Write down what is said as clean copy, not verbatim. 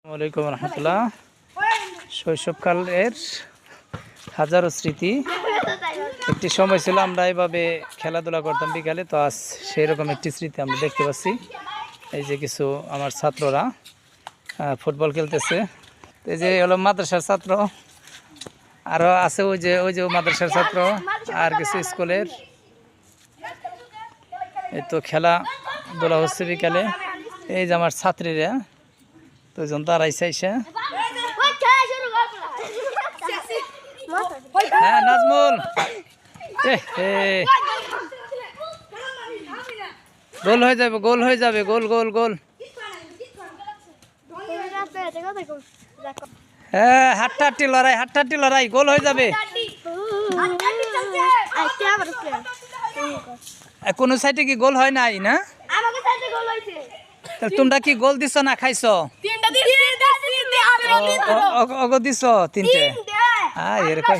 আসসালামু আলাইকুম রহমতুল্লাহ। শৈশবকালের হাজারো স্মৃতি। একটি সময় ছিল আমরা এইভাবে খেলাধুলা করতাম বিকালে, তো আজ সেই রকম একটি স্মৃতি আমরা দেখতে পাচ্ছি। এই যে কিছু আমার ছাত্ররা ফুটবল খেলতেছে। এই যে হলো মাদ্রাসার ছাত্র, আরও আছে ওই যে মাদ্রাসার ছাত্র আর কিছু স্কুলের। এই তো খেলাধুলা হচ্ছে বিকালে। এই যে আমার ছাত্রীরা দুজন দাঁড়াইছে আইসা। হ্যাঁ নাজমুল, গোল হয়ে যাবে, গোল হয়ে যাবে, গোল গোল গোল। হ্যাঁ হাট্টাহাট্টি লড়াই, হাট্টাহাট্টি লড়াই, গোল হয়ে যাবে। কোনো সাইডে কি গোল হয় নাই না? তোমরা কি গোল দিছ না খাইছ? দিছ তিনটে। এরকম